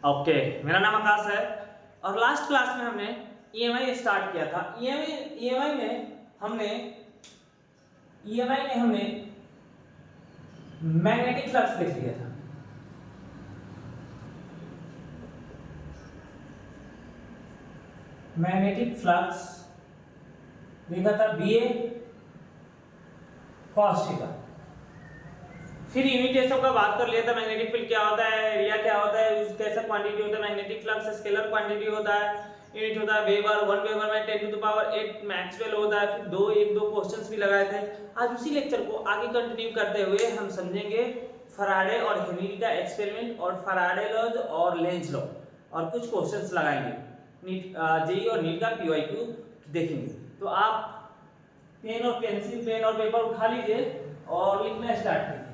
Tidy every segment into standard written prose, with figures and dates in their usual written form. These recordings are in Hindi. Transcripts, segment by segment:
ओके, मेरा नाम आकाश है और लास्ट क्लास में हमने ईएमआई स्टार्ट किया था। ईएमआई में हमने मैग्नेटिक फ्लक्स देख लिया था। मैग्नेटिक फ्लक्स देखा था बीए कॉस थीटा। फिर यूनिट का बात कर लिया था। मैग्नेटिक फील्ड क्या होता है, एरिया क्या होता है, कैसा क्वांटिटी होता है। मैग्नेटिक फ्लक्स स्केलर क्वांटिटी होता है, यूनिट होता है वेबर। 1 वेबर में 10 टू द पावर 8 मैक्सवेल होता है। फिर दो क्वेश्चंस भी लगाए थे। आज उसी लेक्चर को आगे कंटिन्यू करते हुए हम समझेंगे फैराडे और हेनरी का एक्सपेरिमेंट और फैराडे लॉज और लेंज लॉ, और कुछ क्वेश्चंस लगाएंगे। नीट जेईई और नीट का पीवाईक्यू देखेंगे। तो आप पेन और पेंसिल, पेन और पेपर उठा लीजिए और लिखना स्टार्ट कीजिए।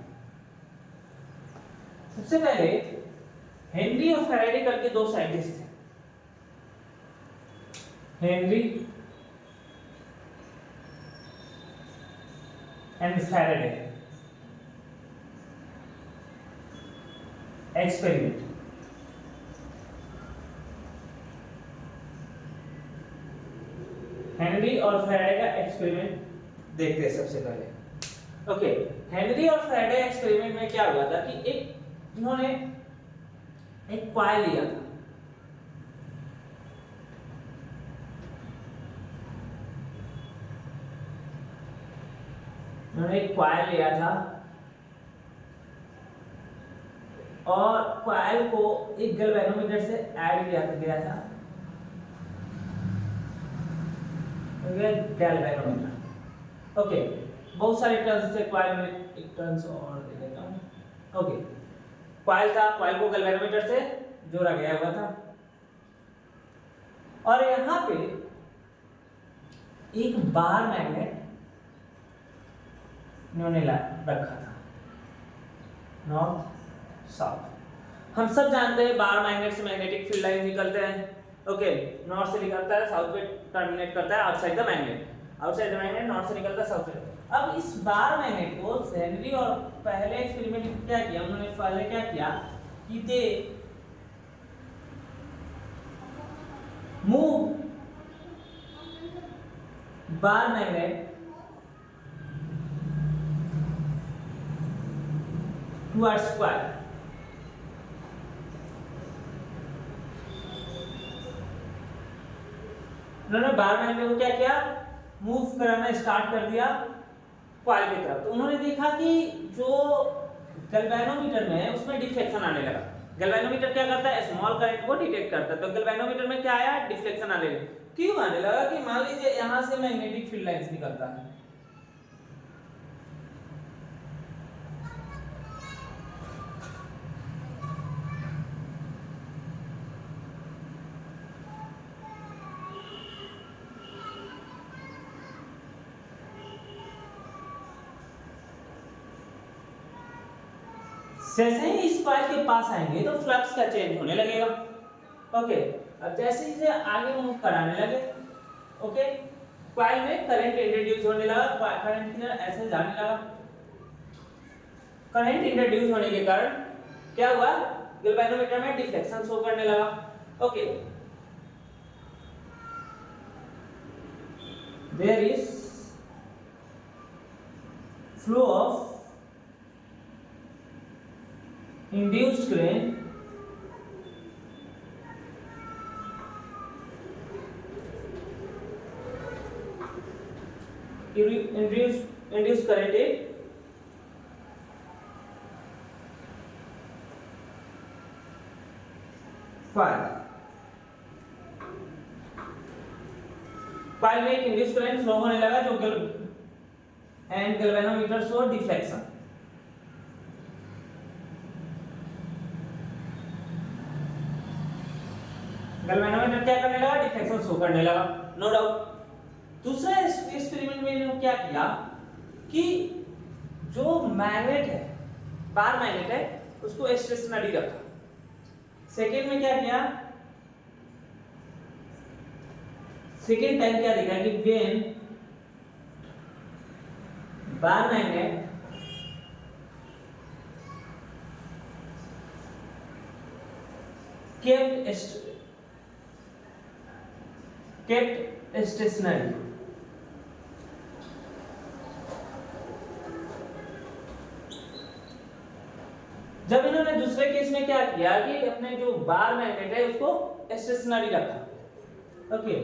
सबसे पहले हेनरी और फैराडे करके दो साइंटिस्ट थे। Henry and Faraday experiment. Henry और फैराडे का एक्सपेरिमेंट देखते हैं सबसे पहले। ओके, हेनरी और फैराडे एक्सपेरिमेंट में क्या हुआ था कि इन्होंने एक कॉइल लिया था। इन्होंने एक कॉइल लिया था और कॉइल को एक गैल्वेनोमीटर से ऐड गया था गैल्वेनोमीटर। ओके, बहुत सारे टर्न्स थे कॉइल में, एक टर्न्स और दे देता हूं। ओके, कॉइल था, कॉइल को गैल्वेनोमीटर से जोड़ा गया हुआ था और यहां पे एक बार मैग्नेट इन्होंने रखा था, नॉर्थ साउथ। हम सब जानते हैं बार मैग्नेट से मैग्नेटिक फील्ड लाइन निकलते हैं। ओके, नॉर्थ से निकलता है, साउथ पे टर्मिनेट करता है outside the magnet. Outside the magnet north से निकलता है, साउथ से। अब इस बार मैग्नेट को हेनरी और पहले एक्सपेरिमेंट में क्या किया, उन्होंने पहले क्या किया कि they move bar magnet towards square। उन्होंने बार मैग्नेट को क्या किया, मूव कराना स्टार्ट कर दिया कॉइल की तरफ। तो उन्होंने देखा कि जो गैल्वेनोमीटर में है उसमें डिफ्लेक्शन आने लगा। गैल्वेनोमीटर क्या करता है, स्मॉल करंट को डिटेक्ट करता है। तो गैल्वेनोमीटर में क्या आया, डिफ्लेक्शन आने लगा। क्यों आने लगा कि मान लीजिए यहां से मैग्नेटिक फील्ड लाइंस निकलता है, जैसे ही इस कॉइल के पास आएंगे तो फ्लक्स का चेंज होने लगेगा। ओके, अब जैसे ही आगे मूव कराने लगे, ओके, कॉइल में करंट इंट्रोड्यूस होने लगा, करंट की तरह ऐसे जाने लगा। करंट इंट्रोड्यूस होने के कारण क्या हुआ, गैल्वेनोमीटर में डिफ्लेक्शन शो करने लगा। Okay, there is flow of induced current induced current in coil में एक इंड्यूस्ड करंट फ्लो होने लगा जो and galvanometer show deflection. Galvanometer क्या करने लगा, डिफ्लेक्शन शो करने लगा, नो डाउट। दूसरा एक्सपेरिमेंट में इन्होंने क्या किया कि जो मैग्नेट है, बार मैग्नेट है, उसको स्टेशनरी रखा। सेकेंड में क्या किया, सेकेंड टाइम क्या देखा कि when bar magnet kept stationary। जब इन्होंने दूसरे केस में क्या किया कि अपने जो बार मैग्नेट है उसको स्टेशनरी रखा। ओके,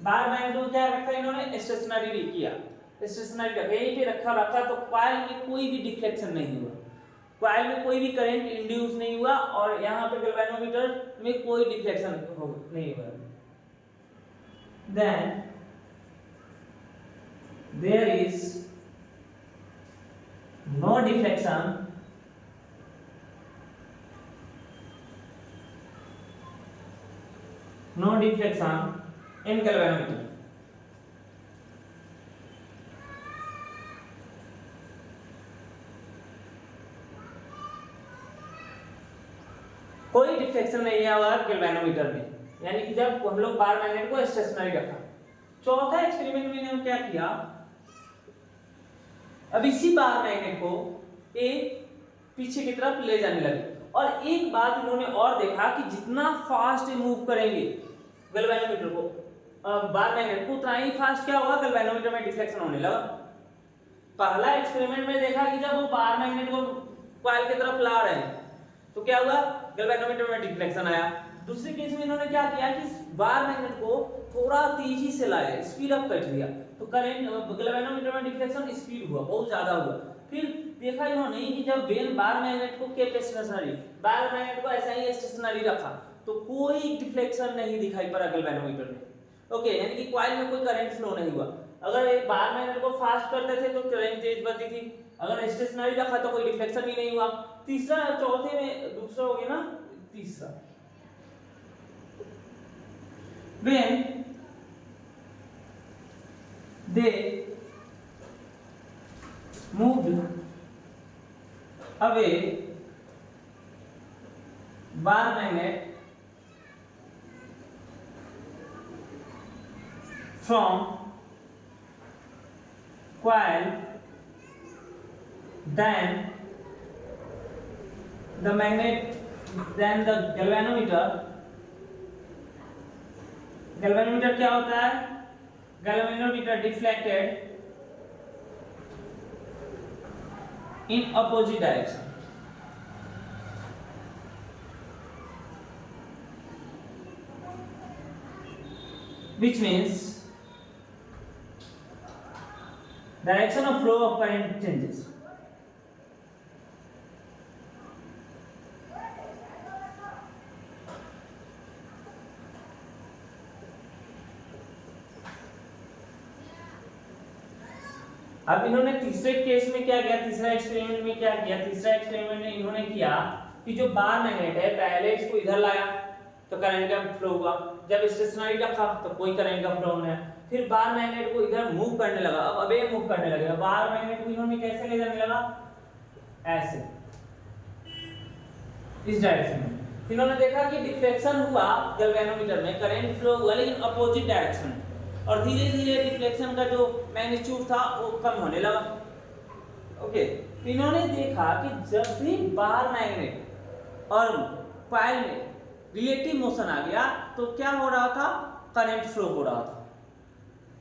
बार मैग्नेट को क्या रखा इन्होंने स्टेशनरी किया, स्टेशनरी रखा, यहीं पे रखा तो कॉइल में कोई भी डिफ्लेक्शन नहीं हुआ, कॉइल में कोई भी करंट इंड्यूस नहीं हुआ और यहाँ पे गैल्वेनोमीटर में कोई डिफ्लेक्शन नहीं हुआ। Then there is no deflection in galvanometer। कोई डिफ्लेक्शन नहीं हुआ गैल्वेनोमीटर में, यानी कि जब हम लोग बार मैग्नेट को स्टेशनरी रखा। चौथा एक्सपेरिमेंट में इन्होंने क्या किया, अब इसी बार मैग्नेट को एक पीछे की तरफ ले जाने लगे और एक बात इन्होंने और देखा कि जितना फास्ट मूव करेंगे गैल्वेनोमीटर को बार मैग्नेट को उतना ही फास्ट क्या होगा गैल्वेनोमीटर में डिफ्लेक्शन होने लगा। पहला एक्सपेरिमेंट में देखा कि जब वो बार मैग्नेट को कॉइल की तरफ ला रहे हैं तो क्या हुआ गैल्वेनोमीटर में डिफ्लेक्शन आया। दूसरे केस में इन्होंने क्या किया कि बार मैग्नेट को थोड़ा तेजी से लाया, स्पीड अप कर दिया तो करंट गैल्वेनोमीटर में डिफ्लेक्शन स्पीड हुआ, बहुत ज्यादा हुआ। फिर देखा इन्होंने कि जब बेल बार मैग्नेट को केप स्टेशनरी, बार मैग्नेट को ऐसा ही स्टेशनरी रखा तो कोई डिफ्लेक्शन नहीं दिखाई पड़ा गैल्वेनोमीटर में। ओके, यानी कि कॉइल में कोई करंट फ्लो नहीं हुआ। अगर एक बार मैग्नेट को फास्ट करते थे तो करंट तेज बढ़ती थी, अगर स्टेशनरी रखा तो कोई डिफ्लेक्शन भी नहीं हुआ। तीसरा, चौथे में दूसरा हो गया ना, तीसरा when they moved away bar magnet from coil, then the galvanometer क्या होता है, galvanometer deflected in opposite direction। which means direction of flow of current changes। अब इन्होंने तीसरे केस में क्या किया, तीसरा एक्सपेरिमेंट में क्या किया, तीसरा एक्सपेरिमेंट में इन्होंने किया कि जो बार मैग्नेट है पहले इसको इधर लाया तो करंट का फ्लो हुआ, जब स्टेशनरी रखा तो कोई करंट का फ्लो नहीं है। फिर बार मैग्नेट को इधर मूव करने लगा, अब अबे मूव करने लगेगा, बार मैग्नेट को इन्होंने कैसे ले जाने लगा, ऐसे इस डायरेक्शन में। इन्होंने देखा कि डिफ्लेक्शन हुआ गैल्वेनोमीटर में, करंट फ्लो हुआ लेकिन अपोजिट डायरेक्शन में, और धीरे धीरे डिफ्लेक्शन का जो मैग्नीट्यूड था वो कम होने लगा। ओके, इन्होंने देखा कि जब भी बार मैग्नेट और कॉइल में रिलेटिव मोशन आ गया तो क्या हो रहा था, करंट फ्लो हो रहा था।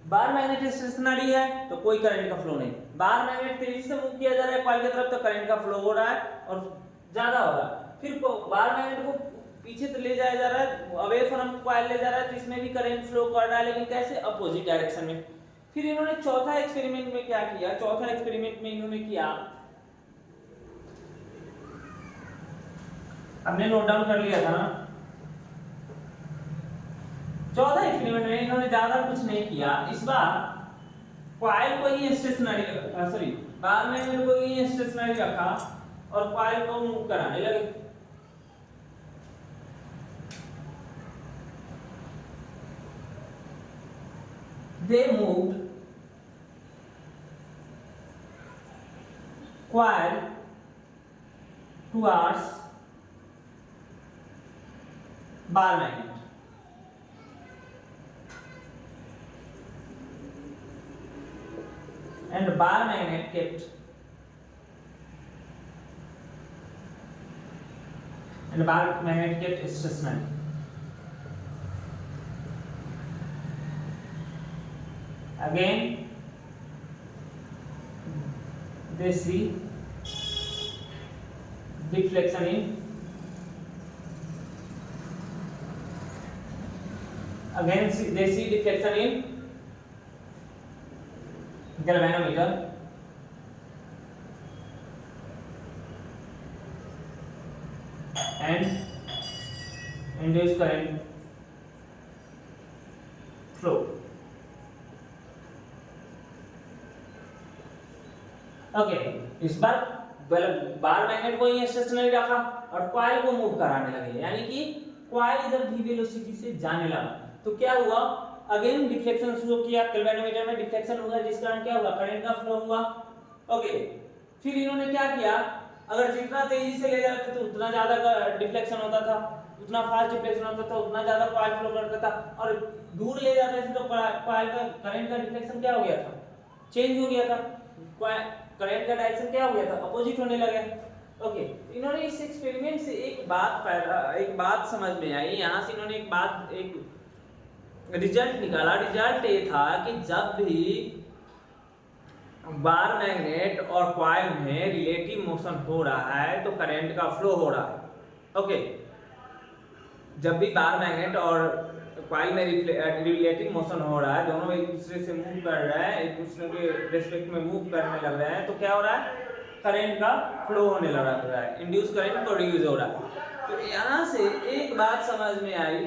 बार मैग्नेट स्टेशनरी है तो कोई करंट का फ्लो नहीं, बार मैग्नेट तेजी से मूव किया जा रहा है कॉइल की तरफ तो करंट का फ्लो हो रहा है और ज्यादा हो रहा है। फिर बार मैग्नेट को पीछे तो ले जाया जा रहा है, अवे फ्रॉम कॉइल ले जा रहा है तो इसमें भी करंट फ्लो कर रहा है लेकिन कैसे, अपोजिट डायरेक्शन में। फिर इन्होंने चौथा एक्सपेरिमेंट में क्या किया, चौथा एक्सपेरिमेंट में इन्होंने किया, हमने नोट डाउन कर लिया था ना। चौथा एक्सपेरिमेंट में इन्होंने ज्यादा कुछ नहीं किया, इस बार कॉइल को ही स्टेशनरी रखा, सॉरी बार मैग्नेट को ही स्टेशनरी रखा और कॉइल को मूव कराने लगे। They moved coil towards bar magnet, and bar magnet kept stationary। again they see deflection in they see deflection in galvanometer and induced current flow. Okay इस बार बार मैग्नेट को ही स्टेशनरी रखा और कॉइल को मूव कराने लगे, यानी कि कॉइल इधर भी वेलोसिटी से जाने लगा। तो क्या हुआ, अगेन डिफ्लेक्शन शुरू किया, गैल्वेनोमीटर में डिफ्लेक्शन हुआ, जिस कारण क्या हुआ, करंट का फ्लो हुआ। ओके, फिर इन्होंने क्या किया, अगर जितना तेजी से ले जाते तो उतना ज्यादा डिफ्लेक्शन होता था, उतना फास्ट डिफ्लेक्शन होता था, उतना ज्यादा कॉइल फ्लो करता था, और दूर ले जाते थे तो कॉइल का करंट का डिफ्लेक्शन क्या हो गया था, चेंज हो गया था, करंट का डायरेक्शन क्या हो गया था, अपोजिट होने लगा। ओके, इन्होंने इस एक्सपेरिमेंट से एक बात समझ में आई, यहाँ से इन्होंने एक रिजल्ट निकाला। रिजल्ट ये था कि जब भी बार मैग्नेट और कॉइल में रिलेटिव मोशन हो रहा है तो करंट का फ्लो हो रहा है। ओके, जब भी बार मैग्नेट और कॉइल में रिलेटिव मोशन हो रहा है, दोनों एक दूसरे से मूव कर रहा है, एक दूसरे के रेस्पेक्ट में मूव करने लग रहे हैं, तो क्या हो रहा है, करंट का फ्लो होने लग रहा है, इंड्यूस करंट प्रोड्यूस हो रहा है। तो यहाँ से एक बात समझ में आई,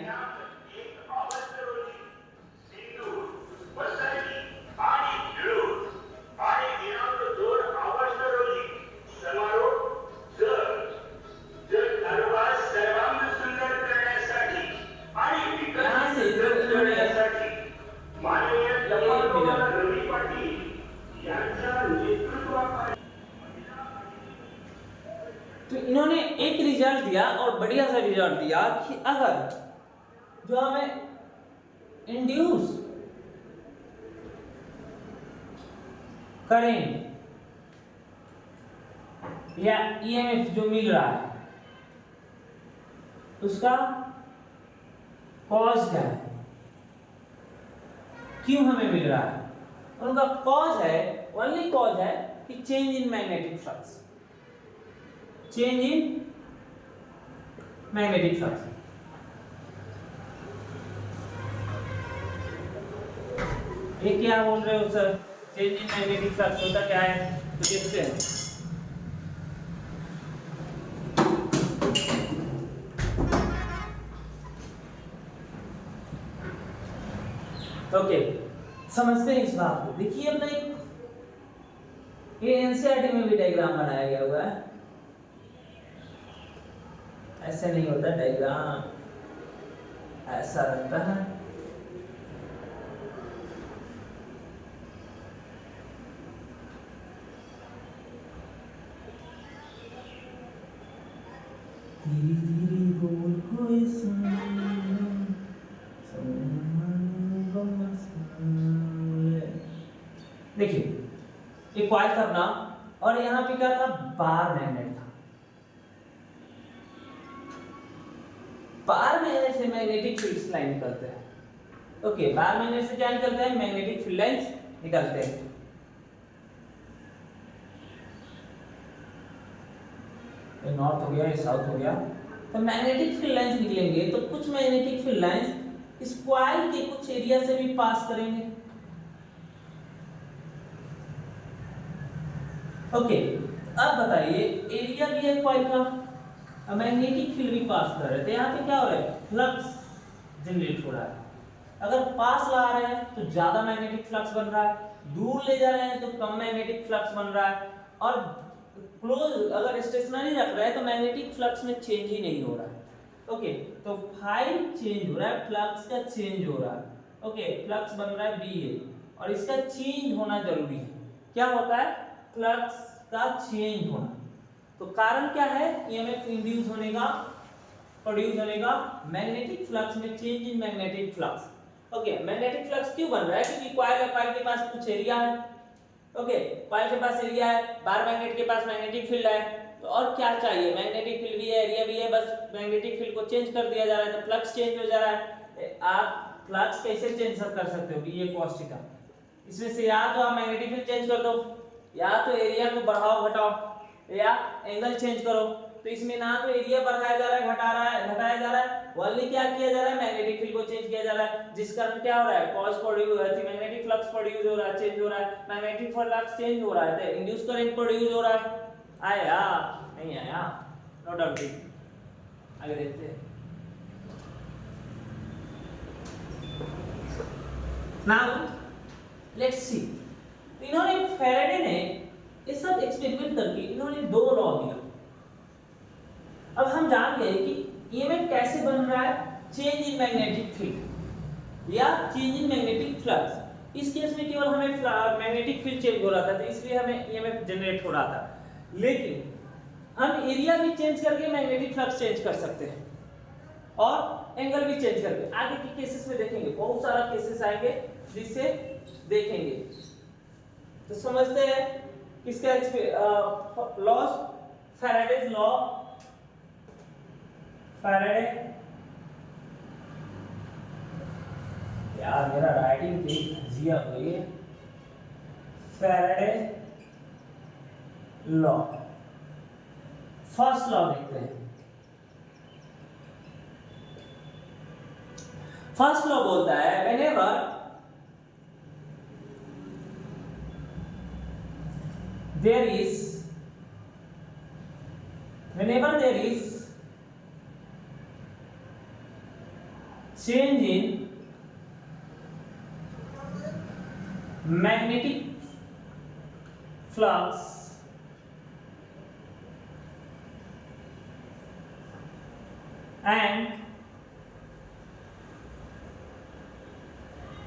तो इन्होंने एक रिजल्ट दिया और बढ़िया सा रिजल्ट दिया कि अगर जो हमें इंड्यूस करंट या ईएमएफ जो मिल रहा है उसका कॉज क्या है, क्यों हमें मिल रहा है, उनका कॉज है, ओनली कॉज है कि change in magnetic flux, change in magnetic flux. ये क्या बोल रहे हो sir, change in magnetic flux होता क्या है, तो देखते हैं। ओके, समझते हैं इस बात को। देखिए अपना ये एनसीईआरटी में भी डायग्राम बनाया गया हुआ है, ऐसे नहीं होता डायग्राम, ऐसा रहता है। धीरे धीरे बोल कोई देखिए ये कॉइल था अपना, और यहाँ पे क्या था, बार मैग्नेट था। बार मैग्नेट से मैग्नेटिक फील्ड्स लाइन निकलते हैं। ओके, बार मैग्नेट से क्या निकलते हैं, मैग्नेटिक फील्ड लाइंस निकलते हैं। ये नॉर्थ हो गया, ये साउथ हो गया, तो मैग्नेटिक फील्ड लाइंस निकलेंगे, तो कुछ मैग्नेटिक फील्ड लाइंस इस कॉइल के कुछ एरिया से भी पास करेंगे। ओके, अब बताइए एरिया भी है कॉइल का, मैग्नेटिक फील्ड भी पास कर रहे हैं, तो यहाँ पे क्या हो रहा है, फ्लक्स जनरेट हो रहा है। अगर पास ला रहे हैं तो ज्यादा मैग्नेटिक फ्लक्स बन रहा है, दूर ले जा रहे हैं तो कम मैग्नेटिक फ्लक्स बन रहा है, और क्लोज अगर स्टेशनरी रख रहे हैं तो मैग्नेटिक फ्लक्स में चेंज ही नहीं हो रहा है। ओके, तो फाई चेंज हो रहा है, फ्लक्स का चेंज हो रहा है। ओके, फ्लक्स बन रहा है BA, और इसका चेंज होना जरूरी है। क्या होता है, फ्लक्स का चेंज होना। तो कारण क्या है, ईएमएफ इंड्यूस होने का, प्रोड्यूस होने का, मैग्नेटिक फ्लक्स में change in magnetic flux. Okay, magnetic flux क्यों बन रहा है, क्योंकि कॉइल के पास कुछ एरिया है। ओके, कॉइल के पास एरिया है, बार मैग्नेट के पास मैग्नेटिक फील्ड है, तो और क्या चाहिए, मैग्नेटिक फील्ड भी है, एरिया भी है, बस मैग्नेटिक फील्ड को चेंज कर दिया जा रहा है, तो फ्लक्स चेंज हो जा रहा है। आप फ्लक्स कैसे चेंज कर सकते हो, ये cos थीटा, इसमें से या तो आप मैग्नेटिक फील्ड चेंज कर दो, या तो एरिया को बढ़ाओ घटाओ, या एंगल चेंज करो। तो इसमें ना तो एरिया बढ़ाया जा रहा है घटाया जा रहा है, ओनली क्या किया जा रहा है, मैग्नेटिक फील्ड को चेंज किया जा रहा है, जिस कारण क्या हो रहा है, cos produce magnetic flux produce हो रहा है, चेंज हो रहा है, मैग्नेटिक फ्लक्स चेंज हो रहा है तो इंड्यूस करंट प्रोड्यूस हो रहा है। आया नहीं आया, नो डाउट। आगे देखते हैं। नाउ लेट्स सी, इन्होंने फैराडे ने ये सब एक्सपेरिमेंट करके इन्होंने दो लॉ दिया। अब हम जान गए कि ईएमएफ कैसे बन रहा है, चेंज इन मैग्नेटिक फील्ड या चेंज इन मैग्नेटिक फ्लक्स। इस केस में केवल हमें मैग्नेटिक फील्ड चेंज हो रहा था तो इसलिए हमें ईएमएफ जनरेट हो रहा था, लेकिन हम एरिया भी चेंज करके मैग्नेटिक फ्लक्स चेंज कर सकते हैं और एंगल भी चेंज करके। आगे के केसेस में देखेंगे, बहुत सारा केसेस आएंगे जिससे देखेंगे। तो समझते हैं किसका लॉस, फैराडेज लॉ, फैराडे। यार मेरा राइटिंग जिया हुई है। फैराडे लॉ, फर्स्ट लॉ देखते हैं। फर्स्ट लॉ बोलता है whenever there is change in magnetic flux and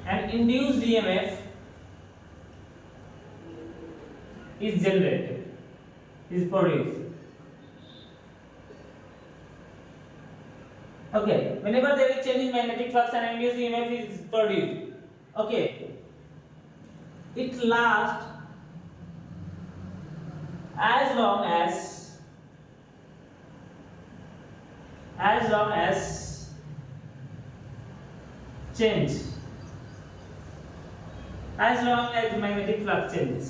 an induced EMF is generated, is produced. Okay, whenever there is change in magnetic flux and induced EMF is produced. Okay, it lasts as long as change, as long as the magnetic flux changes.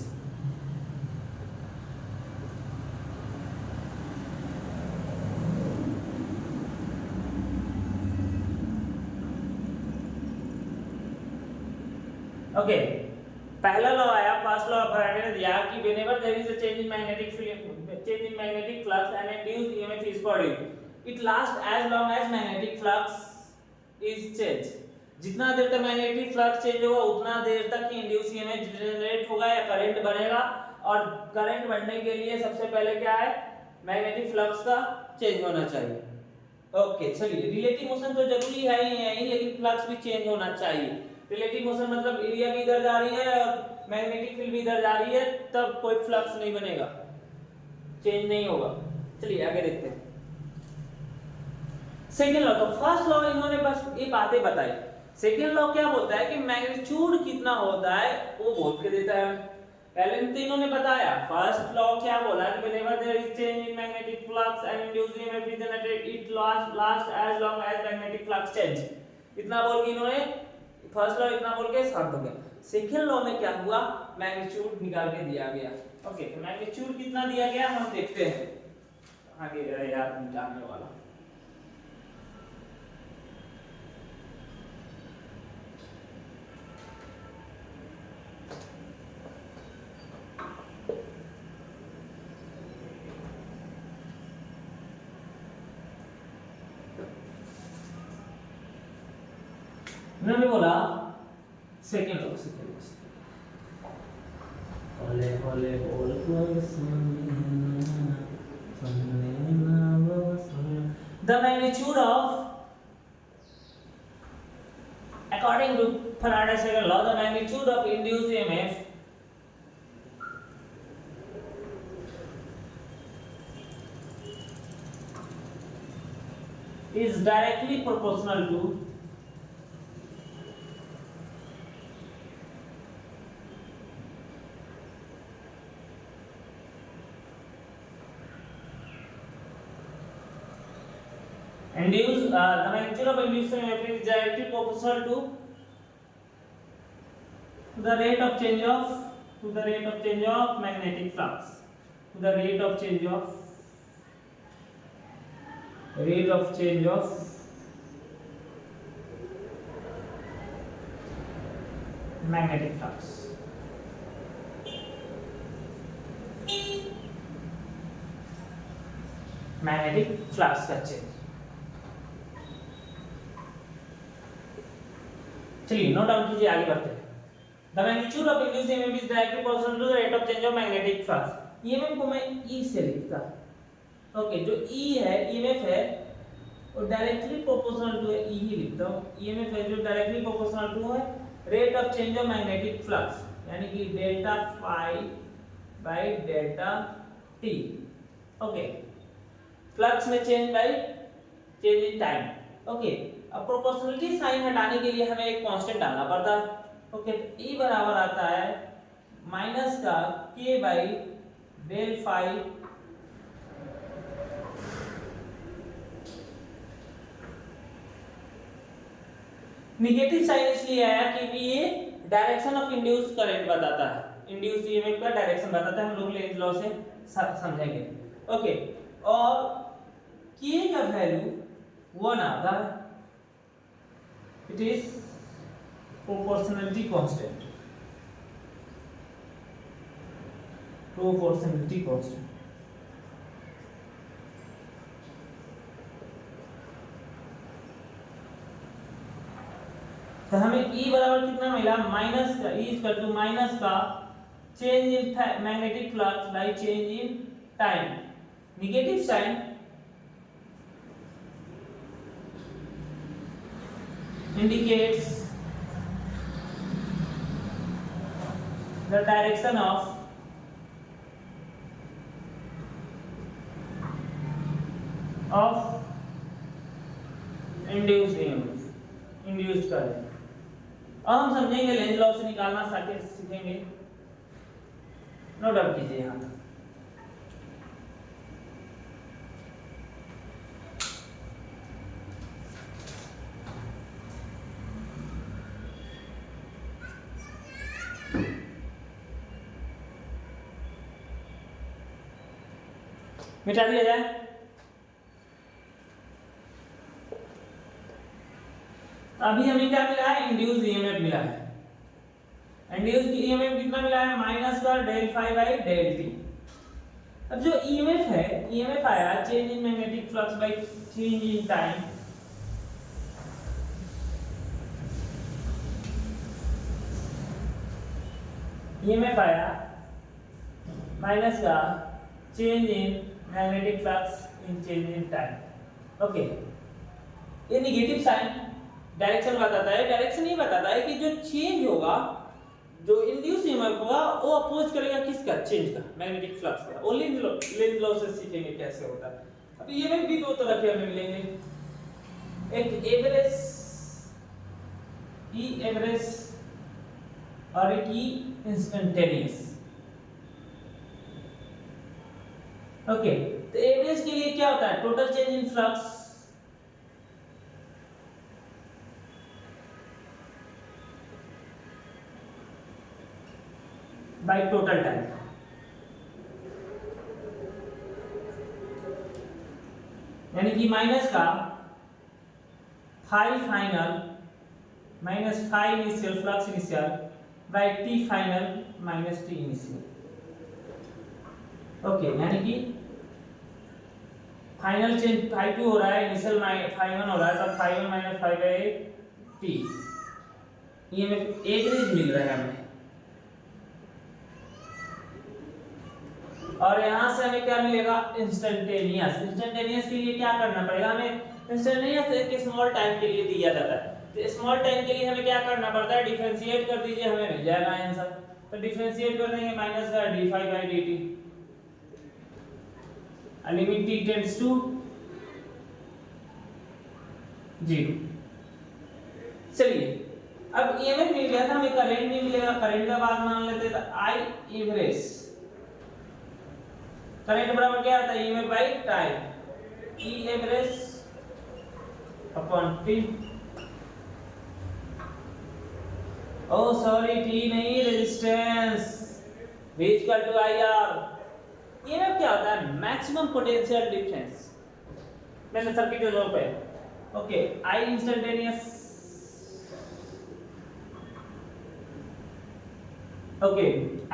Okay, पहला लॉ आया, फर्स्ट लॉ फैराडे ने दिया कि whenever there is a change in magnetic flux and induced EMF is produced, it lasts as long as magnetic flux is changed. जितना देर तक मैग्नेटिक फ्लक्स चेंज होगा उतना देर तक ही इंड्यूस ईएमएफ जनरेट होगा या करंट बनेगा, और करंट बढ़ने के लिए सबसे पहले क्या है, मैग्नेटिक फ्लक्स का चेंज होना चाहिए। ओके चलिए, रिलेटिव मोशन तो जरूरी है ही, लेकिन फ्लक्स भी चेंज होना चाहिए। रिलेटिव मोशन मतलब एरिया भी इधर जा रही है और मैग्नेटिक फील्ड भी इधर जा रही है, तब कोई फ्लक्स नहीं बनेगा, चेंज नहीं होगा। चलिए आगे देखते हैं सेकेंड लॉ। तो फर्स्ट लॉ इन्होंने बस ये बातें बताई। सेकेंड लॉ क्या बोलता है कि मैग्नीट्यूड कितना होता है वो बोल के देता है। पहले तो इन्होंने बताया, फर्स्ट लॉ क्या बोला कि whenever there is change in magnetic flux and induced EMF is generated, it lasts as long as magnetic flux change। इतना बोल के इन्होंने फर्स्ट लॉ इतना बोल के शांत हो गया। सेकेंड लॉ में क्या हुआ, मैग्नीट्यूड निकाल के दिया गया। ओके, तो मैग्नीट्यूड कितना दिया गया हम देखते हैं। आगे यार निकालने वाला उन्होंने बोला सेकेंड लॉ, ओले ओले बोल कोई the magnitude of, according to Faraday's second law, the magnitude of induced EMF is directly proportional to the magnitude of induced EMF is directly proportional to to the rate of change of magnetic flux, to the rate of change of magnetic flux. Magnetic flux का चेंज। चलिए नोट डाउन कीजिए, आगे बढ़ते हैं। The magnitude of induced EMF is directly proportional to the rate of change of magnetic flux. EMF को मैं ई से लिखता, ओके, जो ई है ईएमएफ है वो डायरेक्टली प्रोपोर्शनल टू है, ई ही लिखता हूं। ईएमएफ है जो डायरेक्टली प्रोपोर्शनल टू है rate of change of magnetic flux, यानी कि delta phi by delta T. Okay, flux में change by change in time. Okay, अब प्रोपोर्शनलिटी साइन हटाने के लिए हमें एक कांस्टेंट डालना पड़ता है। ओके, तो E बराबर आता है माइनस का K by del phi negative sign इसलिए आया क्योंकि ये डायरेक्शन ऑफ इंड्यूस करंट बताता है, इंड्यूस ईएमएफ का डायरेक्शन बताता है। हम लोग लेंज लॉ से समझेंगे। ओके, और K का वैल्यू 1 आता है, it is proportionality constant, proportionality constant. तो हमें E बराबर कितना मिला, माइनस का E इक्वल टू माइनस का change in magnetic flux by change in time. Negative sign indicates the direction of induced EMF, induced current। अब हम समझेंगे लेंज लॉ से निकालना सीखेंगे। नोट डाउन कीजिए यहाँ तक। मिटा दिया जाए। अभी हमें क्या मिला है, इंड्यूस्ड ईएमएफ मिला है। इंड्यूस्ड ईएमएफ कितना मिला है, माइनस का del phi by del T. अब जो ईएमएफ है, ईएमएफ आया change in magnetic flux by change in time. EMF आया माइनस का change in magnetic flux in change in time. Okay, ये नेगेटिव साइन डायरेक्शन बताता है। डायरेक्शन ये बताता है कि जो चेंज होगा, जो इंड्यूस ईएमएफ होगा, वो अपोज करेगा किसका, चेंज का, मैग्नेटिक फ्लक्स का। वो लेंज लॉ से सीखेंगे कैसे होता है। अब ईएमएफ भी दो तरह के हमें मिलेंगे, एक एवरेज ई एवरेज और एक ई इंस्टेंटेनियस। ओके, तो एवरेज के लिए क्या होता है, total change in flux by total time. यानी कि माइनस का phi final minus phi initial flux initial by T final minus T initial. Okay, यानी कि फाइनल चेंज फाई 2 हो रहा है, इनिशियल फाई 1 हो रहा है, तब phi 1 minus phi by T, ये में एवरेज मिल रहा है हमें। और यहाँ से हमें क्या मिलेगा, इंस्टेंटेनियस। इंस्टेंटेनियस के लिए क्या करना पड़ेगा, हमें इंस्टेंटेनियस एक स्मॉल टाइम के लिए दिया जाता है। तो स्मॉल टाइम के लिए हमें क्या करना पड़ता है, डिफरेंशिएट कर दीजिए, हमें मिल जाएगा आंसर। तो डिफरेंशिएट कर देंगे, माइनस का D phi by D T, limit t tends to 0। चलिए, अब ईएमएफ मिल गया था, हमें करंट भी मिलेगा। करंट का बात मान लेते हैं, तो आई एवरेज करंट बराबर क्या आता है, EMF by time, E average upon T. Oh sorry, T नहीं, resistance V equal to I R. ये ना क्या होता है, मैक्सिमम पोटेंशियल डिफरेंस। मैंने सर्किट जो पे okay, I instantaneous, okay,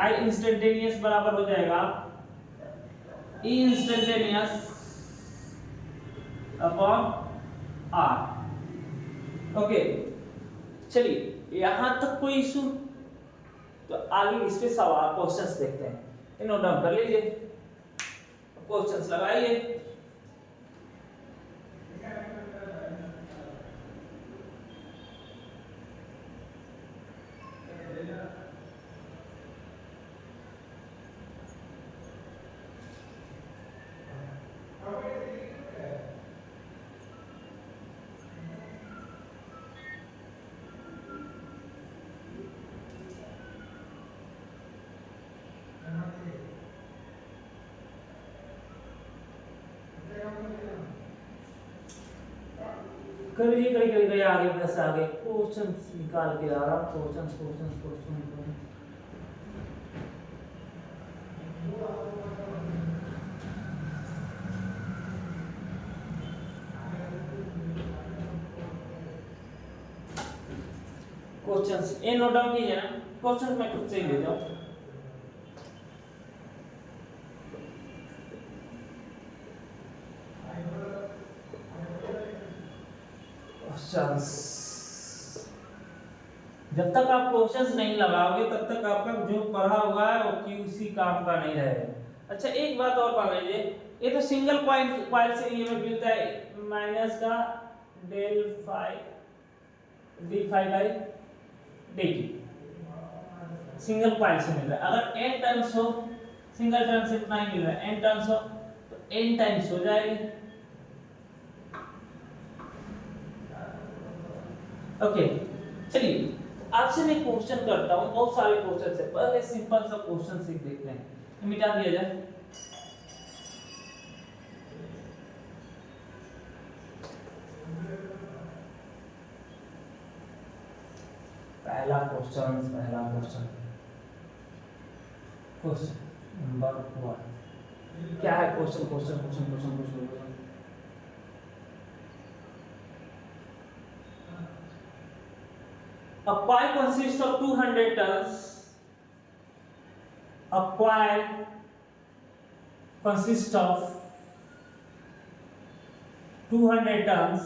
I instantaneous बराबर हो जाएगा E instantaneous upon R. Okay, चलिए यहां तक कोई इशू? तो आगे इस पे सवाल क्वेश्चंस देखते हैं, ये नोट डाउन कर लीजिए, क्वेश्चंस लगाइए। करिए करिए करिए, आगे प्लस आगे क्वेश्चंस निकाल के आ रहा, क्वेश्चंस क्वेश्चंस क्वेश्चन। क्वेश्चंस ये नोट डाउन कीजिए ना, क्वेश्चंस मैं खुद से ही ले जाऊं। क्वेश्चंस, जब तक आप क्वेश्चंस नहीं लगाओगे तब तक आपका जो पढ़ा हुआ है वो किसी काम का नहीं रहेगा। अच्छा एक बात और पढ़ लीजिए, ये तो सिंगल पॉइंट कॉइल से ईएमएफ मिलता है माइनस का del phi D phi by dt, single coil से मिल रहा है। अगर n टर्न्स हो, सिंगल टर्न से इतना ही मिल रहा है, n टर्न्स हो तो n टाइम्स हो जाएगी। ओके, चलिए आपसे मैं क्वेश्चन करता हूं, बहुत सारे क्वेश्चन है, पहले सिंपल सा क्वेश्चन सीख देखते हैं, मिटा दिया जाए। पहला क्वेश्चन नंबर 1 क्या है? Question A coil consists of 200 turns. A coil consists of 200 turns.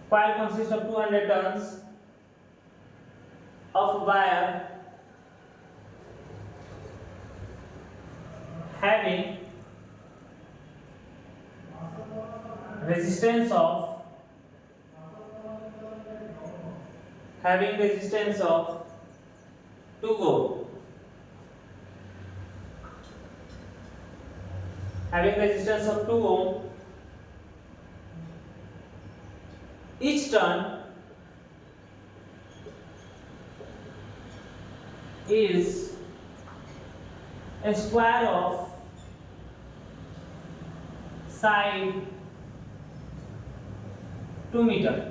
Coil consists of 200 turns of wire having resistance of 2 ohm, having resistance of 2 ohm. Each turn is a square of side 2 meter.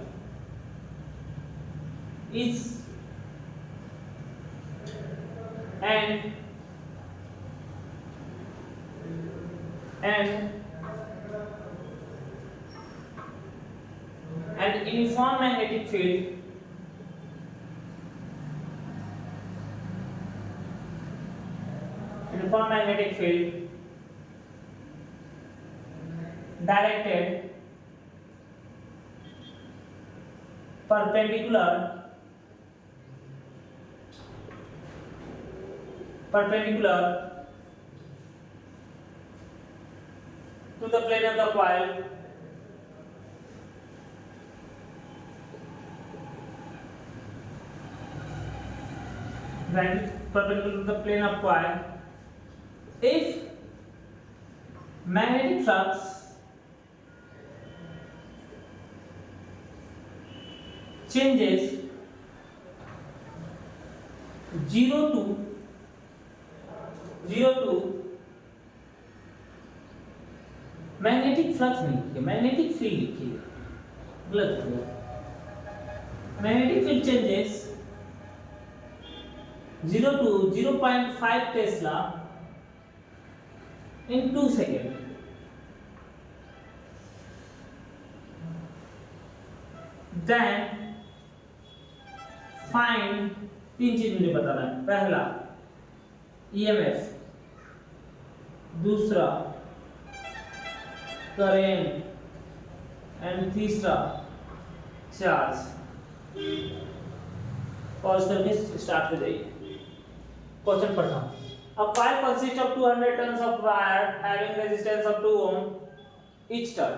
Is and uniform magnetic field directed perpendicular to the plane of the coil when perpendicular to the plane of coil. If magnetic flux changes 0 to magnetic flux नहीं लिखिए, मैग्नेटिक फील्ड लिखिए, गलत हो गया। magnetic field changes 0 to 0.5 Tesla in 2 seconds. Then find, तीन चीज मुझे बताना है। पहला EMF, दूसरा करंट एंड तीसरा चार्ज। पॉज करके स्टार्ट हो जाइए। क्वेश्चन पढ़ता हूं। A coil consists of 200 turns of wire having resistance of 2 ohm each turn.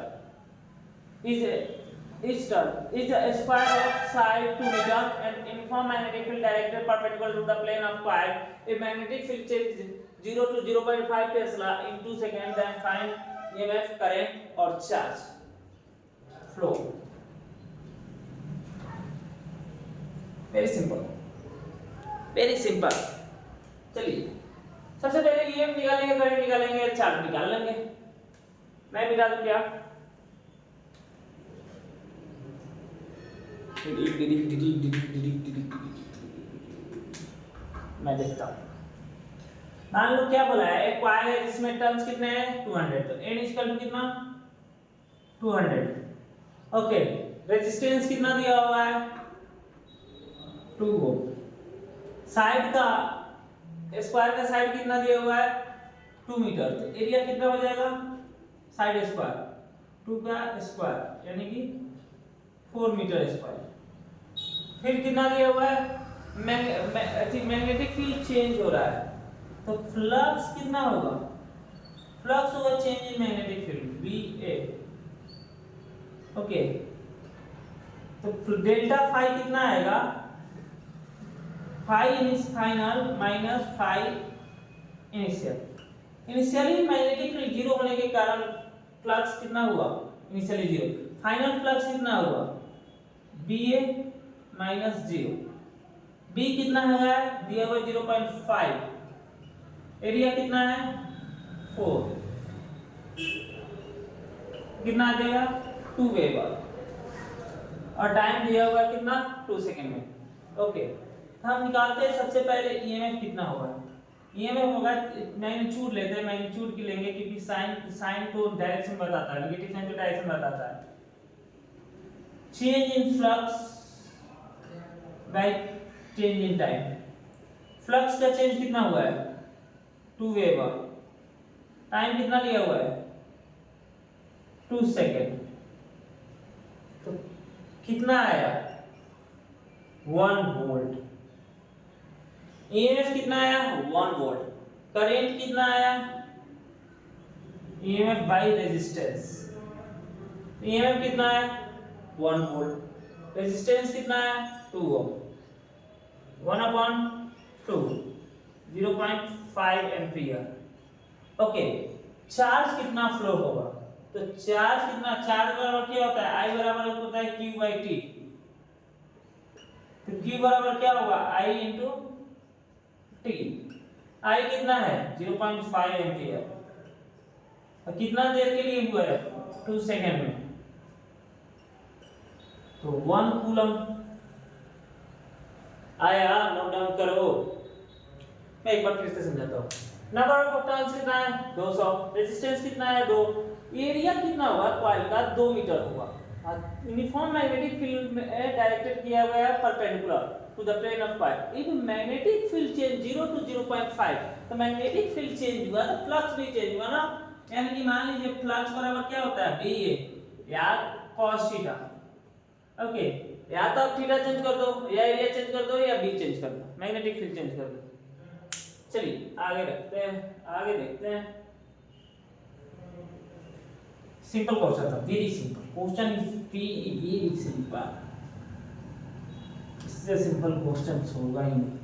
Each turn is a square of side 2 meter and uniform magnetic field directed perpendicular to the plane of coil. If magnetic field changes 0 to 0.5 Tesla in 2 seconds, then find EMF, current और charge flow. Very simple. Very simple. चलिए सबसे पहले EMF निकालेंगे, करंट निकालेंगे, चार्ज निकाल लेंगे। मैं मिटा दूं क्या? मैं देखता हूं। मान लो क्या बोला है, एक कॉइल है जिसमें टर्न्स कितने हैं 200, तो n इक्वल टू कितना 200। ओके, रेजिस्टेंस कितना दिया हुआ है 2 ओम। साइड का स्क्वायर का साइड कितना दिया हुआ है 2 मीटर, तो एरिया कितना हो जाएगा साइड स्क्वायर 2 का स्क्वायर यानी कि 4 मीटर स्क्वायर। फिर कितना दिया हुआ है मैग्नेटिक फील्ड चेंज हो रहा है, तो फ्लक्स कितना होगा, फ्लक्स होगा change in magnetic field BA। Okay, तो डेल्टा फाई कितना आएगा, phi final minus phi initial. Initially magnetic field zero होने के कारण फ्लक्स कितना हुआ इनिशियली जीरो, फाइनल फ्लक्स कितना हुआ BA माइनस 0। B कितना है दिया हुआ 0.5, एरिया कितना है 4, कितना आ जाएगा 2 वेबर और टाइम दिया हुआ कितना 2 सेकंड में। ओके, हम निकालते हैं सबसे पहले EMF कितना होगा। EMF होगा, मैग्नीट्यूड लेते हैं, मैग्नीट्यूड की लेंगे क्योंकि साइन तो डायरेक्शन बताता है, नेगेटिव साइन तो डायरेक्शन बताता है। Change in flux by change in time, flux का चेंज कितना हुआ है 2 वेबर, टाइम कितना लिया हुआ है 2 सेकेंड, तो कितना आया 1 वोल्ट। EMF कितना आया 1 वोल्ट। करंट कितना आया EMF बाय रेजिस्टेंस, EMF कितना है 1 वोल्ट, रेजिस्टेंस कितना है 2 ओम, 1/2 0.5 एम्पियर। ओके, चार्ज कितना फ्लो होगा, तो चार्ज कितना, चार्ज बराबर क्या होता है I बराबर होता है Q/T, तो Q बराबर क्या होगा I इंटू T। I कितना है 0.5 एम्पियर, और कितना देर के लिए हुआ है 2 सेकेंड में, तो 1 कूलम आया। नोट डाउन करो, मैं एक बार फिर से समझाता हूँ। नंबर ऑफ टर्न्स कितना है 200, रेजिस्टेंस कितना है 2, एरिया कितना होगा कॉइल का 2 मीटर होगा, यूनिफॉर्म मैग्नेटिक फील्ड में डायरेक्टेड किया गया है perpendicular to the plane of coil. If magnetic field change 0 to 0.5, तो मैग्नेटिक फील्ड चेंज हुआ तो फ्लक्स भी चेंज हुआ ना, यानी कि मान लीजिए फ्लक्स बराबर क्या होता है BA या cos थीटा। ओके, या तो आप थीटा चेंज कर दो, या एरिया चेंज कर दो, या B चेंज कर दो, मैग्नेटिक फील्ड चेंज कर दो। चलिए आगे रखते हैं, आगे देखते हैं। सिंपल क्वेश्चन था, very simple question is very simple, इससे सिंपल क्वेश्चन होगा ही नहीं।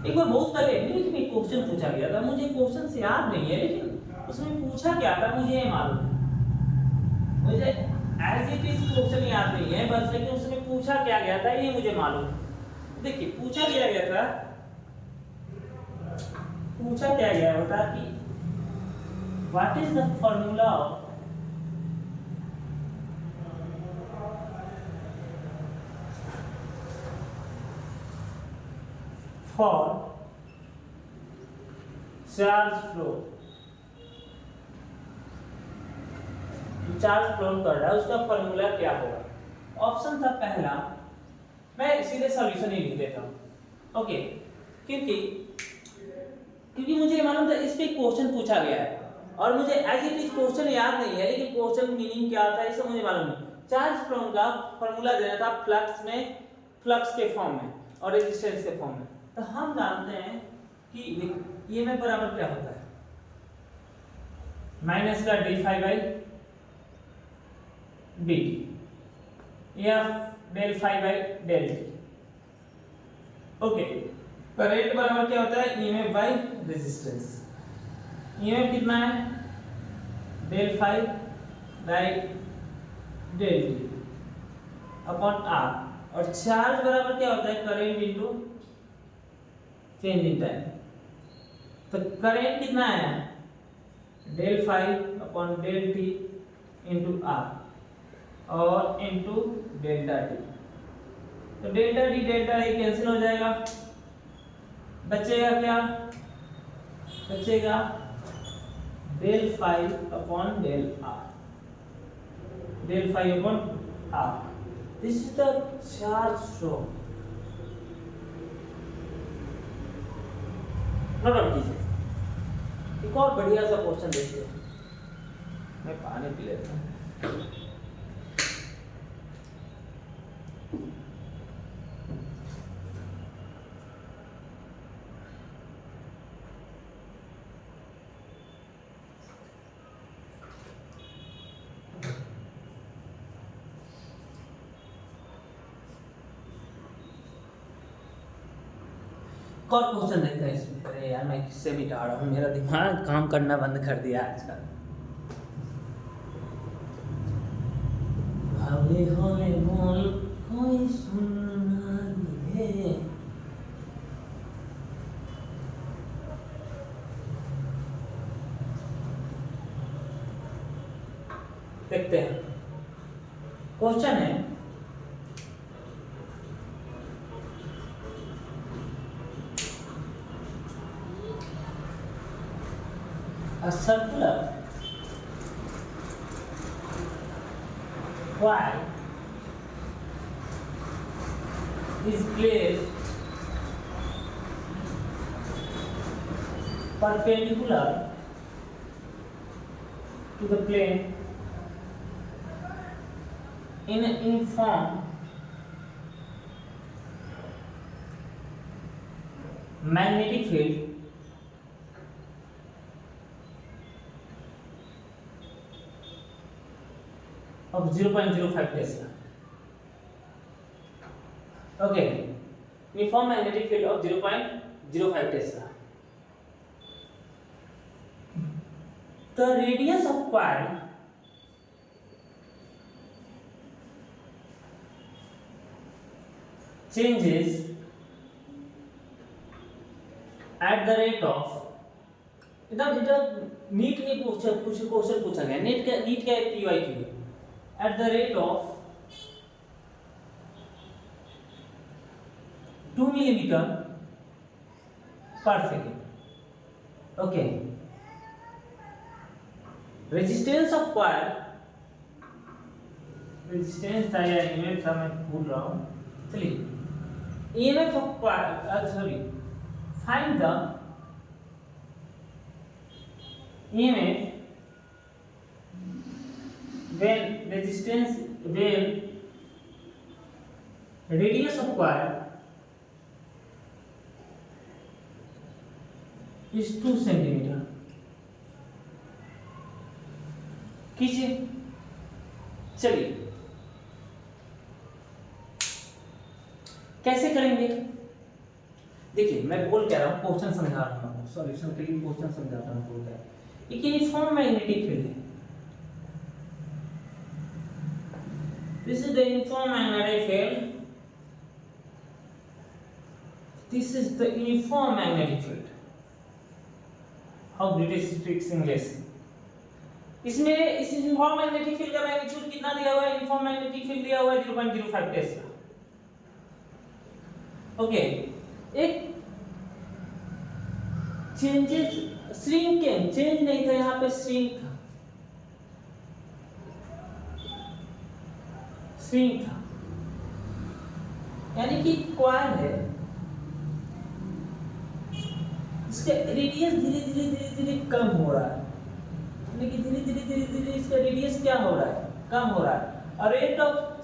एक बार बहुत पहले न्यूज में क्वेश्चन पूछा गया था, मुझे क्वेश्चन से याद नहीं है, लेकिन उसमें पूछा क्या था मुझे ये मालूम है, मुझे एज इट इज क्वेश्चन याद नहीं है बस, लेकिन उसमें पूछा क्या गया था ये मुझे मालूम है। देखिए पूछा क्या गया था, पूछा क्या गया होता कि what is the formula of for charge flow, charge flow कर रहा है उसका फॉर्मूला क्या होगा। ऑप्शन था पहला, मैं सीधे सॉल्यूशन ही लिख देता हूं, ओके, क्योंकि मुझे मालूम था इस पे क्वेश्चन पूछा गया है और मुझे एज इट इज क्वेश्चन याद नहीं है, लेकिन क्वेश्चन मीनिंग क्या आता है इसे मुझे मालूम है। चार्ज फ्लो का फॉर्मूला देना था फ्लक्स के फॉर्म में और रेजिस्टेंस के फॉर्म में। तो हम जानते हैं कि ये में बराबर क्या होता है, माइनस का D phi by D T या del phi by del T, okay. Current बराबर क्या होता है, ईएमएफ बाई रेजिस्टेंस। ईएमएफ कितना है, del phi by del T upon R, और चार्ज बराबर क्या होता है, current into change in time. तो करंट कितना है, del phi upon del T into R और इनटू डेल्टा टी। तो डेल्टा टी कैंसिल हो जाएगा, बचेगा क्या, बचेगा del phi upon del R, del phi upon R. This is the charge flow. Note down कीजिए। एक और बढ़िया सा क्वेश्चन देखिए, मैं पानी पी लेता हूँ। और क्वेश्चन देखते हैं इसमें। अरे यार मैं किससे भी टाड़ा हूँ, मेरा दिमाग काम करना बंद कर दिया आजकल। हौले हौले बोल कोई सुनना है। देखते हैं क्वेश्चन है, a circular coil is placed perpendicular to the plane in a uniform magnetic field of 0.05 Tesla. Okay, uniform magnetic field of 0.05 Tesla. The radius of coil changes at the rate of, एकदम नीट में कुछ क्वेश्चन पूछा गया, नीट का पीवाईक्यू है, at the rate of 2 millimeter per second. Okay. Resistance of coil, resistance था या EMF था, मैं भूल रहा हूँ, चलिए EMF of coil, sorry, find the EMF when radius of coil is 2 centimeter. कीजिए, चलिए कैसे करेंगे। देखिए मैं बोल क्या रहा हूँ, क्वेश्चन समझा रहा हूँ, सॉल्यूशन के लिए क्वेश्चन समझाता हूँ। बोल क्या है, एक यूनिफॉर्म मैग्नेटिक फील्ड है। This is the uniform magnetic field. This is the uniform magnetic field. How British speaks English. इसमें इस यूनिफॉर्म मैग्नेटिक फील्ड का मैग्नीट्यूड कितना दिया हुआ है, यूनिफॉर्म मैग्नेटिक फील्ड दिया हुआ है 0.05 टेस्ला। ओके, एक चेंजेस श्रिंकिंग, चेंज नहीं था यहाँ पे, श्रिंक था, श्रिंक था, यानी कि क्वाइल है, इसका रेडियस धीरे धीरे धीरे धीरे कम हो रहा है, यानी कि धीरे धीरे धीरे धीरे इसका रेडियस क्या हो रहा है, कम हो रहा है। और रेट ऑफ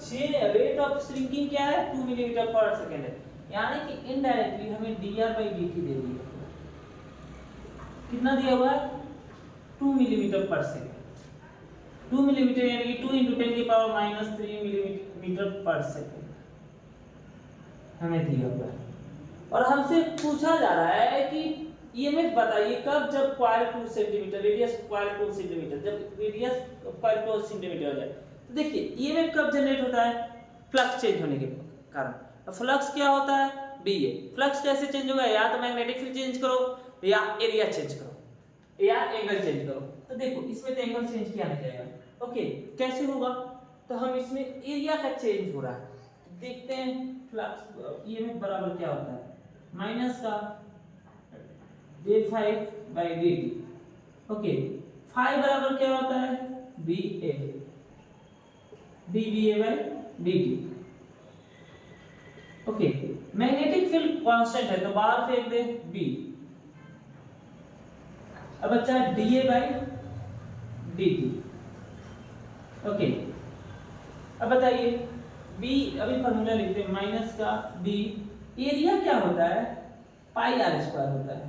श्रिंकिंग क्या है, 2 मिलीमीटर पर सेकेंड है, यानी कि इनडायरेक्टली हमें dr/dt दे दिया, कितना दिया हुआ है, 2 मिलीमीटर पर सेकेंड, 2 मिलीमीटर यानी कि 2 × 10⁻³ मिलीमीटर पर सेकेंड हमें दिया हुआ है। और हमसे पूछा जा रहा है कि ईएमएफ बताइए कब, जब coil 2 centimetre, radius coil 2 centimetre, जब रेडियस कॉइल 2 सेंटीमीटर हो जाए तो देखिए ईएमएफ कब जनरेट होता है, फ्लक्स चेंज होने के कारण। अब फ्लक्स क्या होता है, बीए। फ्लक्स कैसे चेंज होगा, या तो मैग्नेटिक फील्ड चेंज करो, या एरिया चेंज करो, या एंगल चेंज करो। तो देखो इसमें तो एंगल चेंज किया नहीं जाएगा, ओके कैसे होगा, तो हम इसमें एरिया का चेंज हो रहा है, देखते हैं फ्लक्स ईएमएफ बराबर क्या होता है, माइनस का d∅/dt, ओके फाई बराबर क्या होता है, ba dba/dt, okay magnetic field constant है तो बाहर फेंक दे b, अब बचा da/dt, ओके अब बताइए b, अभी फॉर्मूला लिखते हैं, माइनस का b, एरिया क्या होता है, πr² होता है,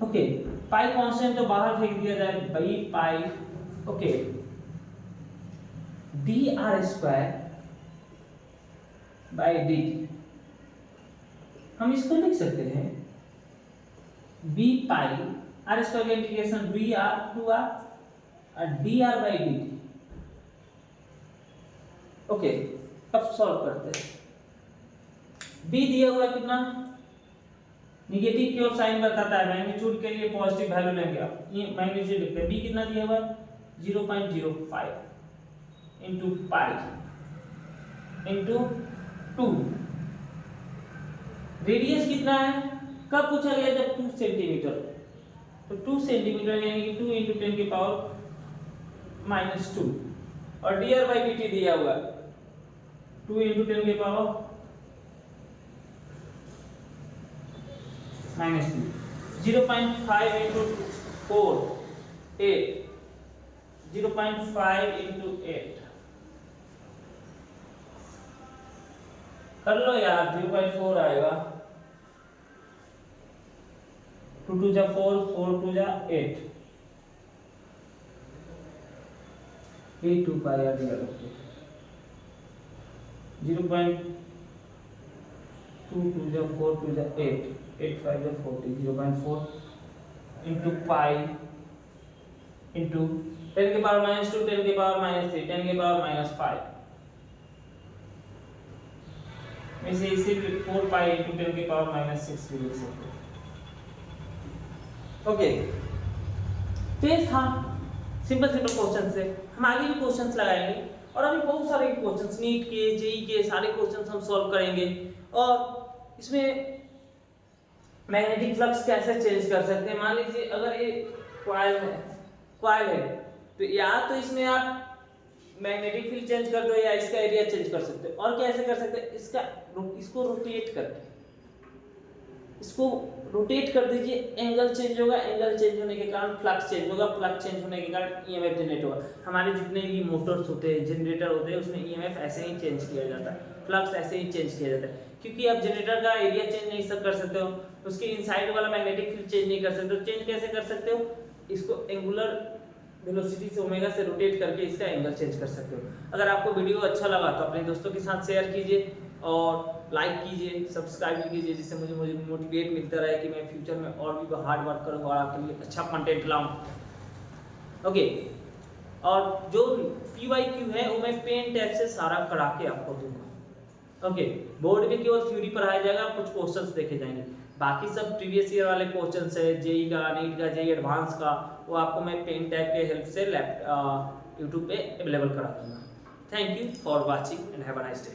ओके पाई कांस्टेंट तो बाहर फेंक दिया जाए भाई, पाई ओके dr²/dt, हम इसको लिख सकते हैं b पाई r² का इंटीग्रेशन br 2r और dr/dt, ओके अब सॉल्व करते हैं। b दिया हुआ कितना, नेगेटिव की ओर साइन बताता है, मैग्नीट्यूड के लिए पॉजिटिव वैल्यू लेंगे आप, ये मैग्नीट्यूड लिखते हैं, b कितना दिया हुआ है 0.05 into पाई into 2, रेडियस कितना है, कब पूछा गया, जब 2 सेंटीमीटर, तो 2 सेंटीमीटर यानी कि 2 × 10⁻², और dr/dt दिया हुआ है 2 × 10⁻², 0.5 into 4 8, 0.5 into 8 कर लो यार, 0.4 आएगा, 2 2 जा 4, 4 2 जा 8, 8 2 पाई आ गया, 0.2 2 जा 4 2 जा 8, 8 5 जा 40, 0.4 into पाई into 10⁻², 10⁻³ 10⁻⁻5 में से इसे 4 पाई into 10⁻⁻6 भी लिख सकते हैं, ओके तो ये था सिंपल क्वेश्चन से। हम आगे भी क्वेश्चंस लगाएंगे और अभी बहुत सारे क्वेश्चंस नीट के, जेई के सारे क्वेश्चंस हम सॉल्व करेंगे, और इसमें मैग्नेटिक फ्लक्स कैसे चेंज कर सकते हैं। मान लीजिए अगर ये कॉइल है तो या तो इसमें आप मैग्नेटिक फील्ड चेंज कर दो या इसका एरिया चेंज कर सकते हो, और कैसे कर सकते हैं, इसको रोटेट करके, इसको रोटेट कर दीजिए, एंगल चेंज होगा, एंगल चेंज होने के कारण फ्लक्स चेंज होगा, फ्लक्स चेंज होने के कारण ईएमएफ जनरेट होगा। हमारे जितने भी मोटर्स होते हैं, जनरेटर होते हैं, उसमें ईएमएफ ऐसे ही चेंज किया जाता है, फ्लक्स ऐसे ही चेंज किया जाता है, क्योंकि आप जनरेटर का एरिया चेंज नहीं कर सकते हो, उसके इनसाइड वाला मैग्नेटिक फील्ड चेंज नहीं कर सकते हो। चेंज कैसे कर सकते हो, इसको एंगुलर वेलोसिटी से ओमेगा से रोटेट करके इसका एंगल चेंज कर सकते हो। अगर आपको वीडियो अच्छा लगा तो अपने दोस्तों के साथ शेयर कीजिए और लाइक कीजिए, सब्सक्राइब कीजिए, जिससे मुझे मोटिवेट मिलता रहे कि मैं फ्यूचर में और भी हार्ड वर्क करूँ और आपके लिए अच्छा कंटेंट लाऊं। ओके, और जो PYQ है वो मैं पेन टैब से सारा करा के आपको दूंगा। ओके, बोर्ड में केवल थ्योरी पढ़ाया जाएगा, कुछ क्वेश्चंस देखे जाएंगे, बाकी सब प्रीवियस ईयर वाले क्वेश्चंस है, जेई का, नीट का, जेई एडवांस का, वो आपको मैं पेन टैब के हेल्प से यूट्यूब पे अवेलेबल करा दूंगा। Thank you for watching and have a nice day.